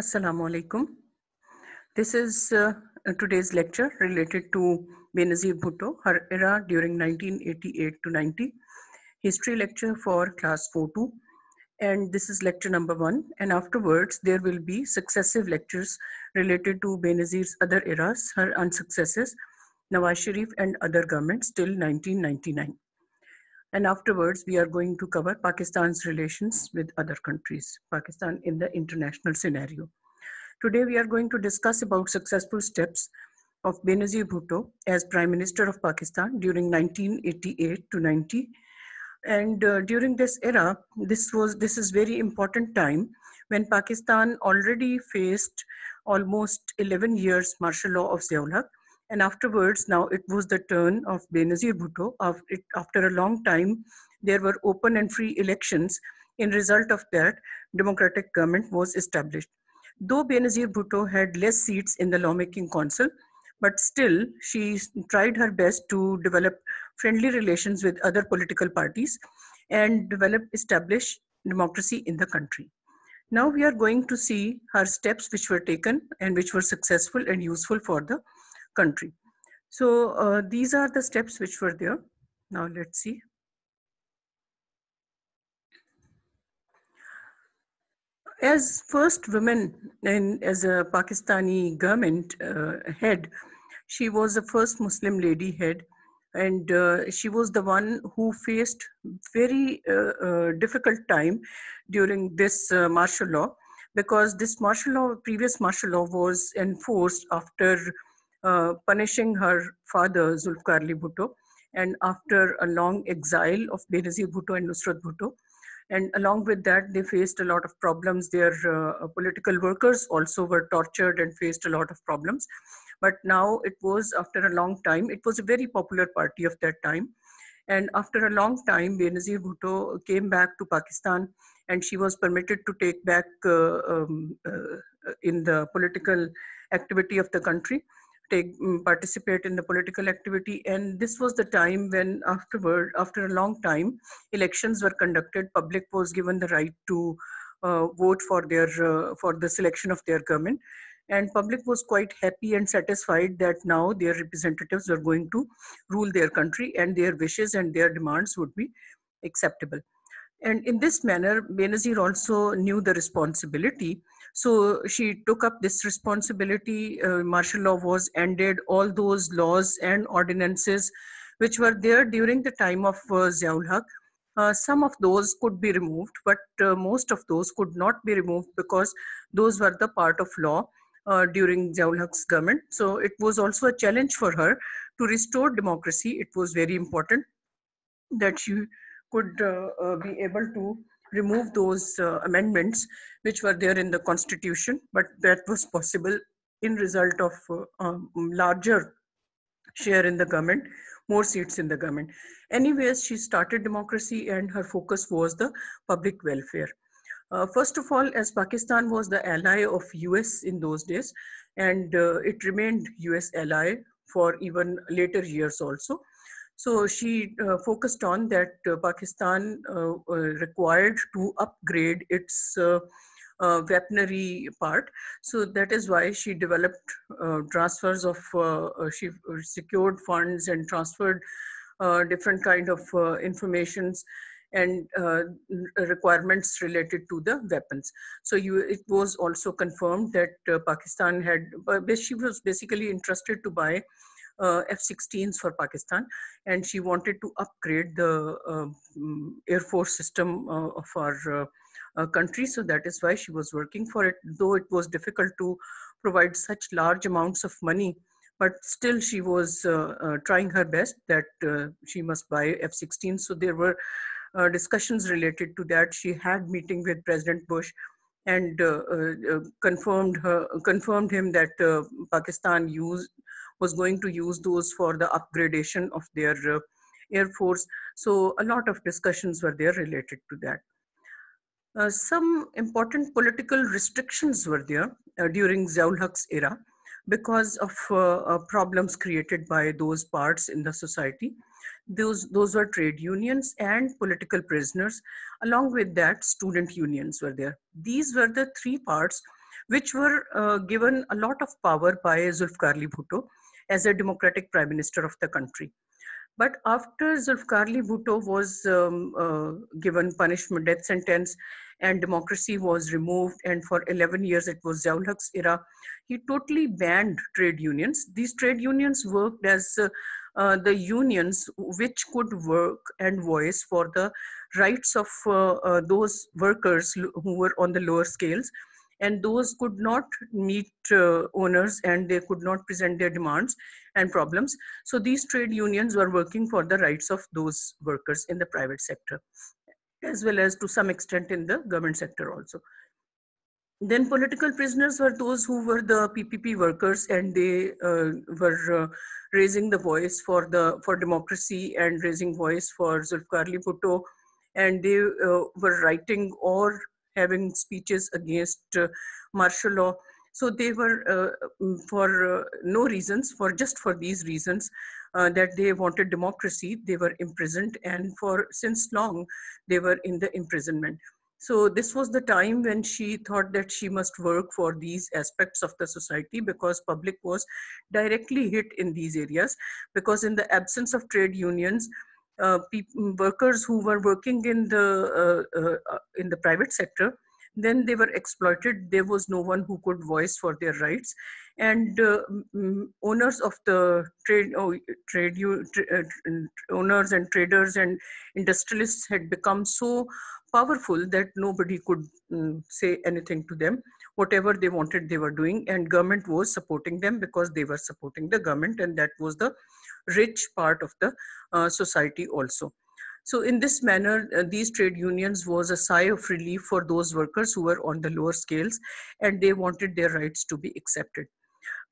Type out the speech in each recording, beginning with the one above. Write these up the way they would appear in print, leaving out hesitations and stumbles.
Assalamu alaikum. This is today's lecture related to Benazir Bhutto, her era during 1988 to 90, history lecture for class 4-2. And this is lecture number 1. And afterwards, there will be successive lectures related to Benazir's other eras, her unsuccesses, Nawaz Sharif and other governments till 1999. And afterwards, we are going to cover Pakistan's relations with other countries, Pakistan in the international scenario. Today, we are going to discuss about successful steps of Benazir Bhutto as Prime Minister of Pakistan during 1988 to 90. And during this era, this is very important time when Pakistan already faced almost 11 years martial law of Ziaul Haq. And afterwards, now it was the turn of Benazir Bhutto. After a long time, there were open and free elections. In result of that, democratic government was established. Though Benazir Bhutto had less seats in the lawmaking council, but still she tried her best to develop friendly relations with other political parties and establish democracy in the country. Now we are going to see her steps which were taken and which were successful and useful for the country. So these are the steps which were there. Now let's see. As first woman as a Pakistani government head, she was the first Muslim lady head, and she was the one who faced very difficult time during this martial law, because this previous martial law was enforced after punishing her father, Zulfikar Ali Bhutto, and after a long exile of Benazir Bhutto and Nusrat Bhutto. And along with that, they faced a lot of problems. Their political workers also were tortured and faced a lot of problems. But now it was after a long time, it was a very popular party of that time. And after a long time, Benazir Bhutto came back to Pakistan, and she was permitted to take back in the political activity of the country, participate in the political activity. And this was the time when after a long time, elections were conducted. Public was given the right to vote for the selection of their government. And public was quite happy and satisfied that now their representatives were going to rule their country, and their wishes and their demands would be acceptable. And in this manner, Benazir also knew the responsibility. So she took up this responsibility. Martial law was ended. All those laws and ordinances which were there during the time of Ziaul Haq, some of those could be removed, but most of those could not be removed because those were the part of law during Ziaul Haq's government. So it was also a challenge for her to restore democracy. It was very important that she could be able to remove those amendments which were there in the constitution, but that was possible in result of larger share in the government, more seats in the government. Anyways, she started democracy, and her focus was the public welfare. First of all, as Pakistan was the ally of US in those days, and it remained US ally for even later years also. So she focused on that Pakistan required to upgrade its weaponry part. So that is why she developed transfers of, she secured funds and transferred different kind of informations and requirements related to the weapons. So it was also confirmed that Pakistan had, she was basically interested to buy F-16s for Pakistan, and she wanted to upgrade the Air Force system of our country. So that is why she was working for it, though it was difficult to provide such large amounts of money. But still, she was trying her best that she must buy F-16. So there were discussions related to that. She had meeting with President Bush and confirmed him that Pakistan was going to use those for the upgradation of their Air Force. So a lot of discussions were there related to that. Some important political restrictions were there during Ziaul Haq's era because of problems created by those parts in the society. Those were trade unions and political prisoners. Along with that, student unions were there. These were the three parts which were given a lot of power by Zulfikar Ali Bhutto as a democratic prime minister of the country. But after Zulfikar Ali Bhutto was given punishment, death sentence, and democracy was removed, and for 11 years it was Ziaul Haq's era, he totally banned trade unions. These trade unions worked as the unions which could work and voice for the rights of those workers who were on the lower scales, and those could not meet owners and they could not present their demands and problems. So these trade unions were working for the rights of those workers in the private sector, as well as to some extent in the government sector also. Then political prisoners were those who were the PPP workers, and they were raising the voice for democracy and raising voice for Zulfikar Ali Bhutto, and they were writing or having speeches against martial law. So they were for no reasons, for just for these reasons that they wanted democracy, they were imprisoned, and for since long they were in the imprisonment. So this was the time when she thought that she must work for these aspects of the society, because public was directly hit in these areas, because in the absence of trade unions, workers who were working in the private sector, then they were exploited. There was no one who could voice for their rights, and owners of the owners and traders and industrialists had become so powerful that nobody could say anything to them. Whatever they wanted, they were doing, and government was supporting them because they were supporting the government, and that was the rich part of the society also. So in this manner, these trade unions was a sigh of relief for those workers who were on the lower scales, and they wanted their rights to be accepted.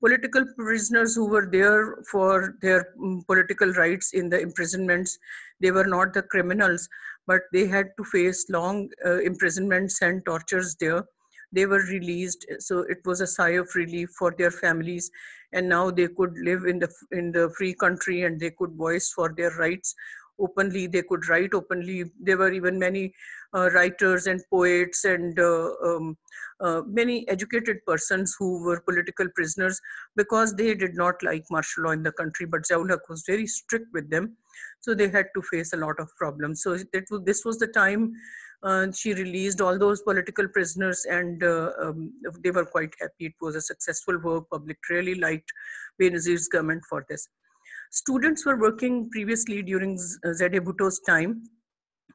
Political prisoners who were there for their political rights in the imprisonments, they were not the criminals, but they had to face long imprisonments and tortures there. They were released, so it was a sigh of relief for their families, and now they could live in the free country, and they could voice for their rights openly. They could write openly. There were even many writers and poets and many educated persons who were political prisoners because they did not like martial law in the country, but Ziaul Haq was very strict with them. So they had to face a lot of problems. So this was the time she released all those political prisoners, and they were quite happy. It was a successful work. Public really liked Benazir's government for this. Students were working previously during Z.A. Bhutto's time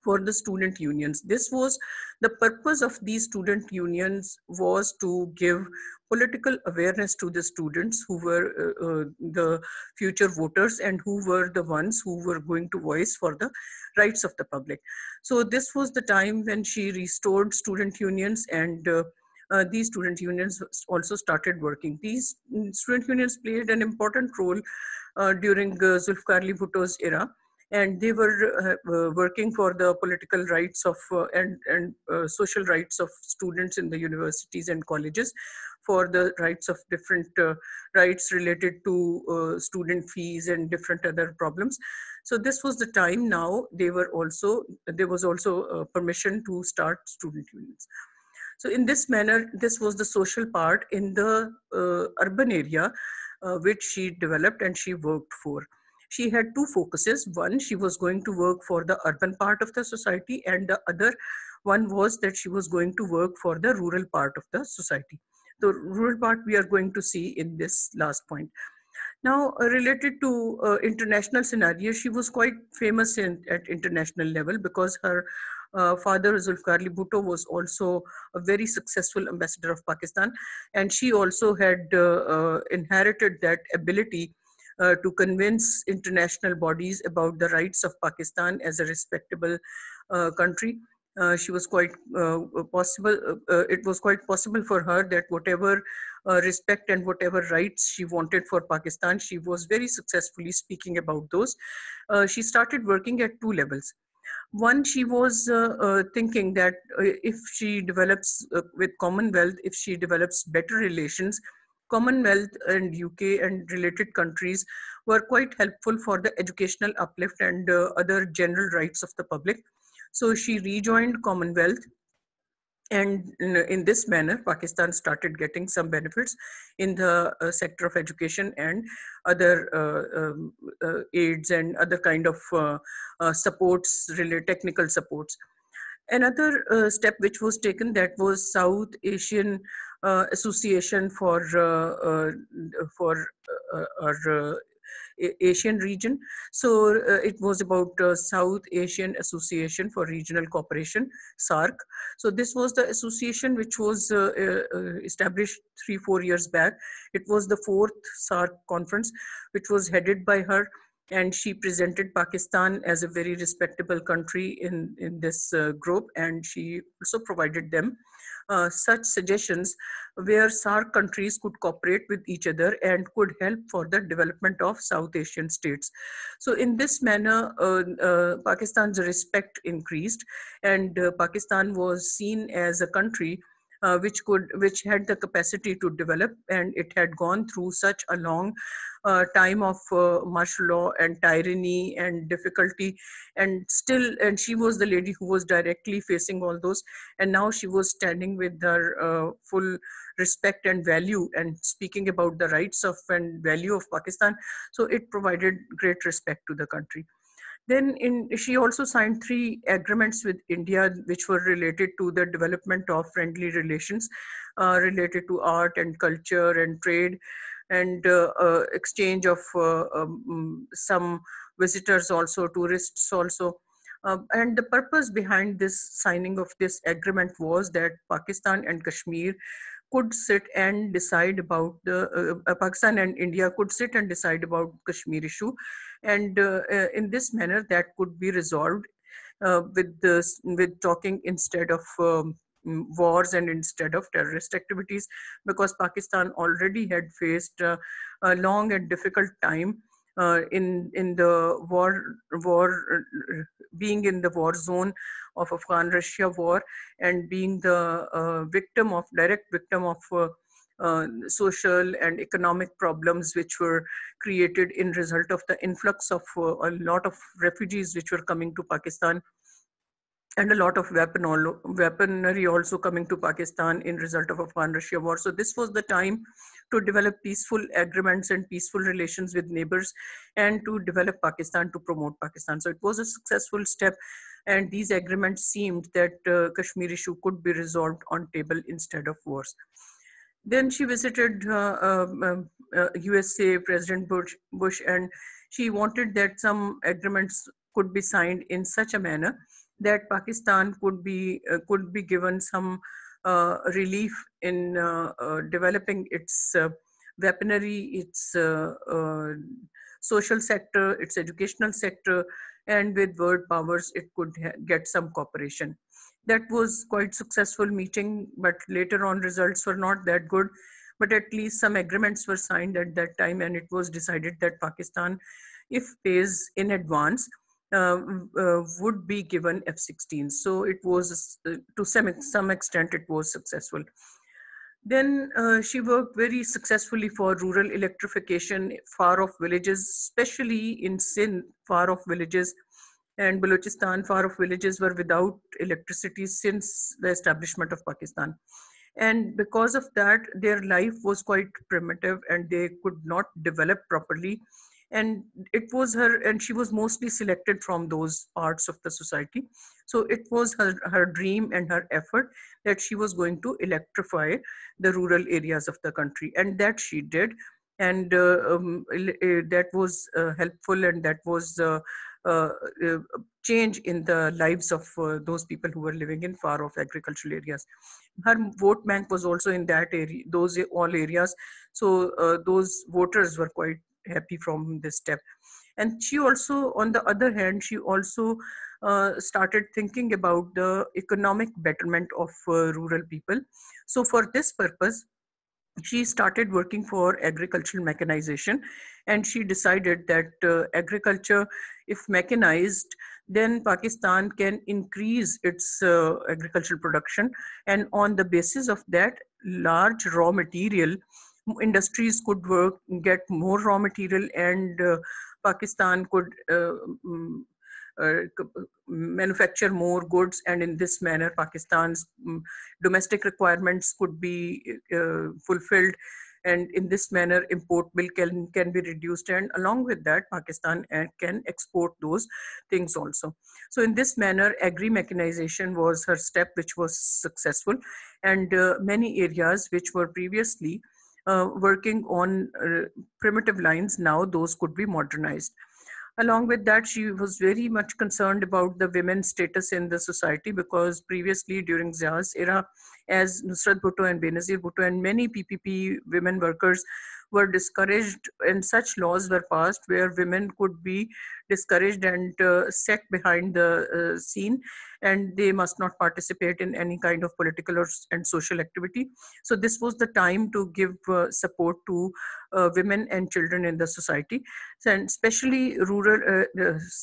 for the student unions. This was the purpose of these student unions, was to give political awareness to the students who were the future voters and who were the ones who were going to voice for the rights of the public. So this was the time when she restored student unions, and these student unions also started working. These student unions played an important role during Zulfikar Ali Bhutto's era, and they were working for the political rights of and social rights of students in the universities and colleges, for the rights of different rights related to student fees and different other problems. So this was the time. Now there was also permission to start student unions. So in this manner, this was the social part in the urban area which she developed and she worked for. She had two focuses. One, she was going to work for the urban part of the society, and the other one was that she was going to work for the rural part of the society. The rural part we are going to see in this last point. Now, related to international scenario, she was quite famous at international level because her father, Zulfikar Ali Bhutto, was also a very successful ambassador of Pakistan, and she also had inherited that ability to convince international bodies about the rights of Pakistan as a respectable country. She was quite possible. It was quite possible for her that whatever respect and whatever rights she wanted for Pakistan, she was very successfully speaking about those. She started working at two levels. One, she was thinking that if she develops with Commonwealth, if she develops better relations, Commonwealth and UK and related countries were quite helpful for the educational uplift and other general rights of the public. So she rejoined Commonwealth, And in this manner, Pakistan started getting some benefits in the sector of education and other aids and other kind of supports, related technical supports. Another step which was taken, that was South Asian Association for our Asian region. So it was about South Asian Association for Regional Cooperation, SARC. So this was the association which was established 3-4 years back. It was the fourth SARC conference, which was headed by her, and she presented Pakistan as a very respectable country in this group, and she also provided them such suggestions where SARC countries could cooperate with each other and could help for the development of South Asian states. So in this manner, Pakistan's respect increased, and Pakistan was seen as a country which had the capacity to develop, and it had gone through such a long time of martial law and tyranny and difficulty, and she was the lady who was directly facing all those, and now she was standing with her full respect and value and speaking about the rights of and value of Pakistan. So it provided great respect to the country. Then she also signed 3 agreements with India, which were related to the development of friendly relations, related to art and culture and trade, and exchange of some visitors also, tourists also. And the purpose behind this signing of this agreement was that Pakistan and Kashmir could sit and decide about the Pakistan and India could sit and decide about Kashmir issue, and in this manner that could be resolved with talking instead of wars and instead of terrorist activities, because Pakistan already had faced a long and difficult time in the war being in the war zone of Afghan-Russia war, and being the direct victim of social and economic problems which were created in result of the influx of a lot of refugees which were coming to Pakistan, and a lot of weaponry also coming to Pakistan in result of Afghan-Russia war. So this was the time to develop peaceful agreements and peaceful relations with neighbors, and to develop Pakistan, to promote Pakistan. So it was a successful step, and these agreements seemed that Kashmir issue could be resolved on table instead of wars. Then she visited USA, President Bush, and she wanted that some agreements could be signed in such a manner that Pakistan could be given some relief in developing its weaponry, its social sector, its educational sector, and with world powers, it could get some cooperation. That was quite successful meeting, but later on results were not that good. But at least some agreements were signed at that time, and it was decided that Pakistan, if pays in advance, would be given F-16. So it was, to some extent, it was successful. Then she worked very successfully for rural electrification, far-off villages, especially in Sindh, far-off villages, and Balochistan, far-off villages were without electricity since the establishment of Pakistan. And because of that, their life was quite primitive and they could not develop properly. And it was her, and she was mostly selected from those parts of the society. So it was her dream and her effort that she was going to electrify the rural areas of the country. And that she did. And that was helpful, and that was uh, uh, change in the lives of those people who were living in far off agricultural areas. Her vote bank was also in that area, those all areas. So those voters were quite happy from this step. And she also, on the other hand, she also started thinking about the economic betterment of rural people. So for this purpose, she started working for agricultural mechanization, and she decided that agriculture, if mechanized, then Pakistan can increase its agricultural production, and on the basis of that, large raw material industries could get more raw material, and Pakistan could manufacture more goods, and in this manner Pakistan's domestic requirements could be fulfilled, and in this manner import bill can be reduced, and along with that Pakistan can export those things also. So in this manner agri mechanization was her step, which was successful, and many areas which were previously working on primitive lines, now those could be modernized. Along with that, she was very much concerned about the women's status in the society, because previously during Zia's era, as Nusrat Bhutto and Benazir Bhutto and many PPP women workers were discouraged, and such laws were passed where women could be discouraged and set behind the scene, and they must not participate in any kind of political and social activity. So this was the time to give support to women and children in the society, and especially rural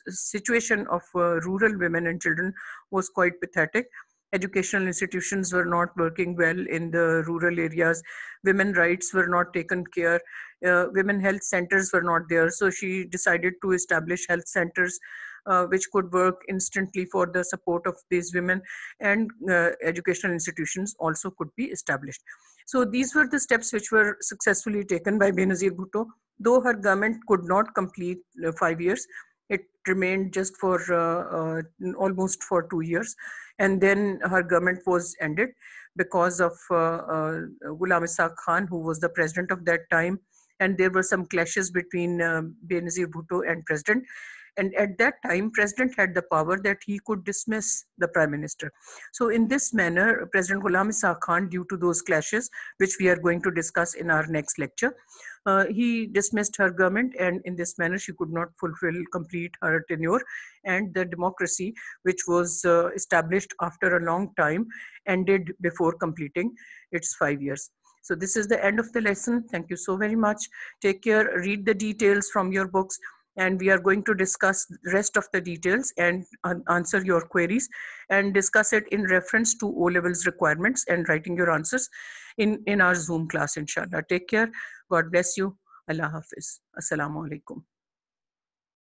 situation of rural women and children was quite pathetic. Educational institutions were not working well in the rural areas. Women rights were not taken care. Women health centers were not there. So she decided to establish health centers which could work instantly for the support of these women, and educational institutions also could be established. So these were the steps which were successfully taken by Benazir Bhutto. Though her government could not complete 5 years, it remained just for almost for 2 years, and then her government was ended because of Ghulam Ishaq Khan, who was the president of that time, and there were some clashes between Benazir Bhutto and president. And at that time, president had the power that he could dismiss the prime minister. So in this manner, President Ghulam Ishaq Khan, due to those clashes, which we are going to discuss in our next lecture, he dismissed her government, and in this manner, she could not complete her tenure, and the democracy, which was established after a long time, ended before completing its 5 years. So this is the end of the lesson. Thank you so very much. Take care, read the details from your books, and we are going to discuss the rest of the details and answer your queries, and discuss it in reference to O-levels requirements and writing your answers in our Zoom class, inshallah. Take care. God bless you. Allah Hafiz. Assalamu alaikum.